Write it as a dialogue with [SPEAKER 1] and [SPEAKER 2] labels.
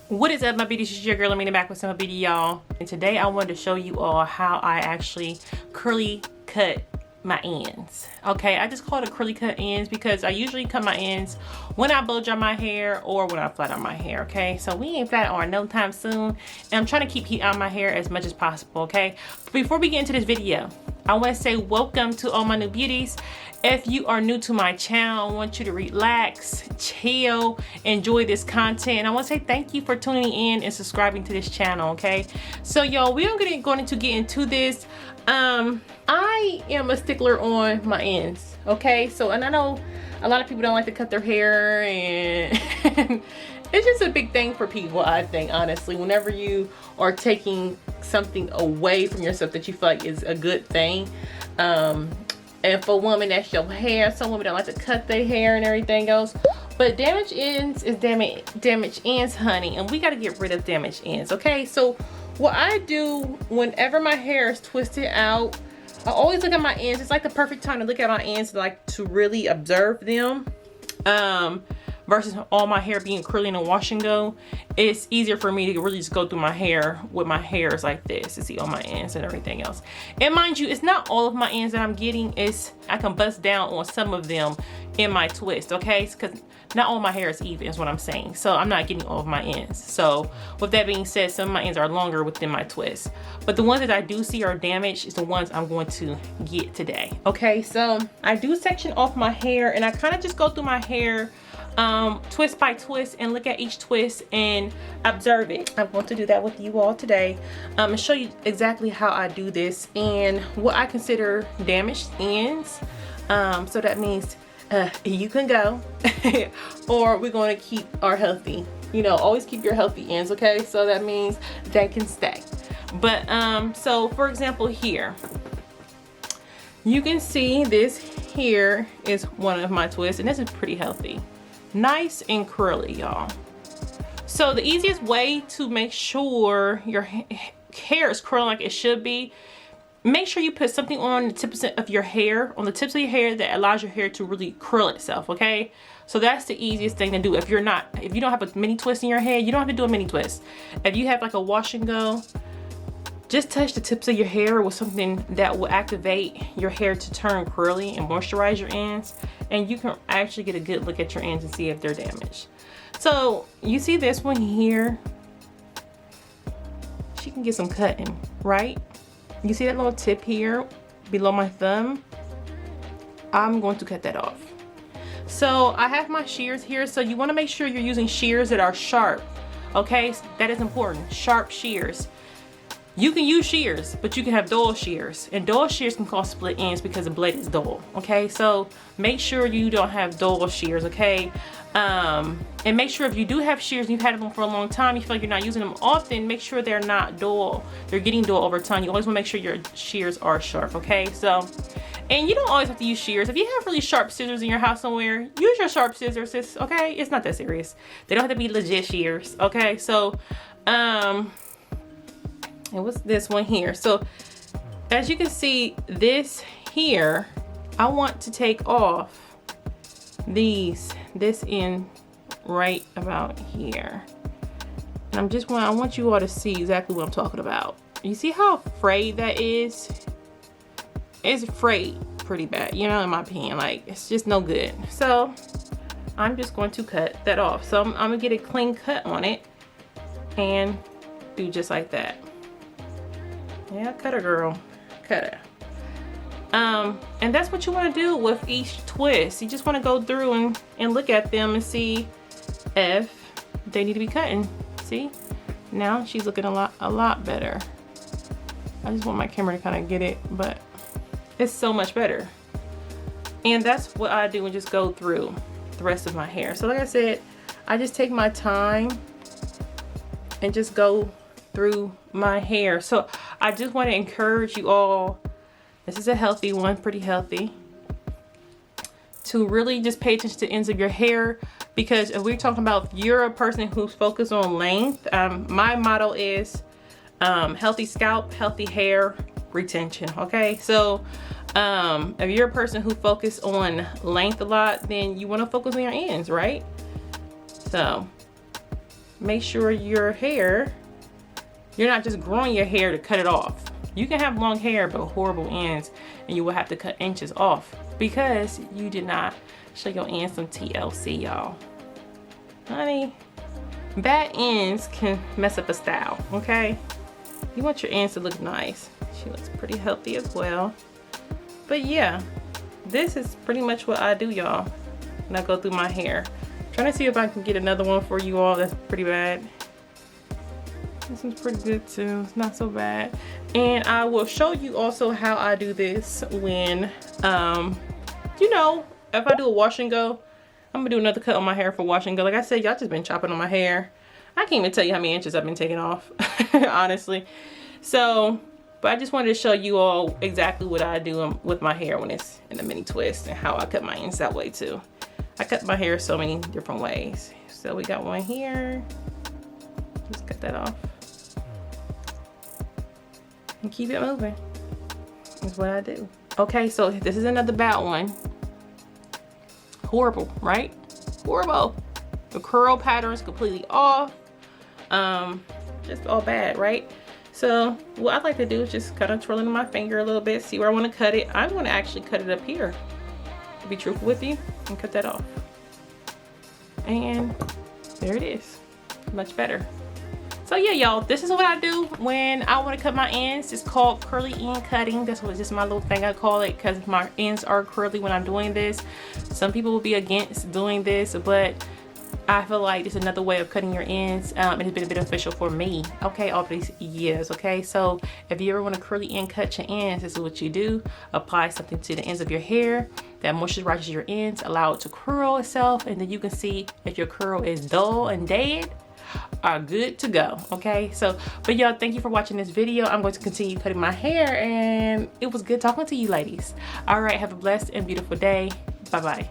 [SPEAKER 1] What is up, my beauties? It's your girl Aminah back with some beauty, y'all. And today I wanted to show you all how I actually curly cut my ends. Okay, I just call it curly cut ends because I usually cut my ends when I blow dry my hair or when I flat iron my hair. Okay, so we ain't flat iron no time soon, and I'm trying to keep heat on my hair as much as possible. Okay, but before we get into this video, I want to say welcome to all my new beauties. If you are new to my channel, I want you to relax, chill, enjoy this content. And I want to say thank you for tuning in and subscribing to this channel, okay? So y'all, we are going to get into this. I am a stickler on my ends, okay? So, and I know a lot of people don't like to cut their hair, and it's just a big thing for people, I think, honestly. Whenever you are taking something away from yourself that you feel like is a good thing, and for women, that's your hair. Some women don't like to cut their hair and everything else. But damaged ends is damaged ends, honey. And we got to get rid of damaged ends, okay? So what I do whenever my hair is twisted out, I always look at my ends. It's like the perfect time to look at my ends, like to really observe them. Versus all my hair being curly and wash and go, it's easier for me to really just go through my hair with my hairs like this to see all my ends and everything else. And mind you, it's not all of my ends that I'm getting. I can bust down on some of them in my twist, okay? Because not all my hair is even is what I'm saying. So I'm not getting all of my ends. So with that being said, some of my ends are longer within my twist. But the ones that I do see are damaged is the ones I'm going to get today. Okay, so I do section off my hair, and I kind of just go through my hair twist by twist and look at each twist and observe it. I'm going to do that with you all today and show you exactly how I do this and what I consider damaged ends. So that means you can go or we're going to keep our healthy, you know, always keep your healthy ends, okay? So that means they can stay. But so for example, here you can see this here is one of my twists, and this is pretty healthy, nice and curly, y'all. So the easiest way to make sure your hair is curling like it should be, make sure you put something on the tips of your hair, on the tips of your hair, that allows your hair to really curl itself, okay? So that's the easiest thing to do. If you don't have a mini twist in your hair, you don't have to do a mini twist. If you have like a wash and go, just touch the tips of your hair with something that will activate your hair to turn curly and moisturize your ends, and you can actually get a good look at your ends and see if they're damaged. So you see this one here, she can get some cutting, right? You see that little tip here below my thumb? I'm going to cut that off. So I have my shears here, so you want to make sure you're using shears that are sharp, okay? That is important, sharp shears. You can use shears, but you can have dull shears, and dull shears can cause split ends because the blade is dull, okay? So make sure you don't have dull shears, okay? And make sure if you do have shears and you've had them for a long time, you feel like you're not using them often, make sure they're not dull. They're getting dull over time. You always want to make sure your shears are sharp, okay? So, and you don't always have to use shears. If you have really sharp scissors in your house somewhere, use your sharp scissors, okay? It's not that serious. They don't have to be legit shears, okay? So, and what's this one here? So as you can see, this here, I want to take off this end right about here. And I want you all to see exactly what I'm talking about. You see how frayed that is? It's frayed pretty bad, you know, in my opinion. Like, it's just no good. So I'm just going to cut that off. So I'm gonna get a clean cut on it and do just like that. Yeah, cut her, girl, cut her. And that's what you want to do with each twist. You just want to go through and look at them and see if they need to be cutting. See, now she's looking a lot better. I just want my camera to kind of get it, but it's so much better. And that's what I do, and just go through the rest of my hair. So like I said, I just take my time and just go through my hair. So I just want to encourage you all, this is a healthy one, pretty healthy, to really just pay attention to the ends of your hair, because if we're talking about, if you're a person who's focused on length, my motto is healthy scalp, healthy hair, retention, okay? So if you're a person who focuses on length a lot, then you want to focus on your ends, right? So make sure your hair, you're not just growing your hair to cut it off. You can have long hair but horrible ends, and you will have to cut inches off because you did not show your ends some TLC, y'all. Honey, bad ends can mess up a style, okay? You want your ends to look nice. She looks pretty healthy as well. But yeah, this is pretty much what I do, y'all, when I go through my hair. I'm trying to see if I can get another one for you all that's pretty bad. This one's pretty good too. It's not so bad. And I will show you also how I do this when, you know, if I do a wash and go. I'm gonna do another cut on my hair for wash and go. Like I said, y'all just been chopping on my hair. I can't even tell you how many inches I've been taking off, honestly. So, but I just wanted to show you all exactly what I do with my hair when it's in a mini twist and how I cut my ends that way too. I cut my hair so many different ways. So we got one here. Just cut that off. And keep it moving. That's what I do. Okay, so this is another bad one. Horrible, right? Horrible. The curl pattern is completely off. Just all bad, right? So what I like to do is just kind of twirling my finger a little bit, see where I want to cut it. I'm going to actually cut it up here, to be truthful with you, and cut that off. And there it is. Much better. So yeah, y'all, this is what I do when I want to cut my ends. It's called curly end cutting. That's what, just my little thing I call it, because my ends are curly when I'm doing this. Some people will be against doing this, but I feel like it's another way of cutting your ends. And it's been beneficial for me, okay, all these years, okay? So if you ever want to curly end cut your ends, this is what you do. Apply something to the ends of your hair that moisturizes your ends, allow it to curl itself, and then you can see if your curl is dull and dead, are good to go, okay? So, but y'all, thank you for watching this video. I'm going to continue cutting my hair, and it was good talking to you ladies. All right, have a blessed and beautiful day. Bye-bye.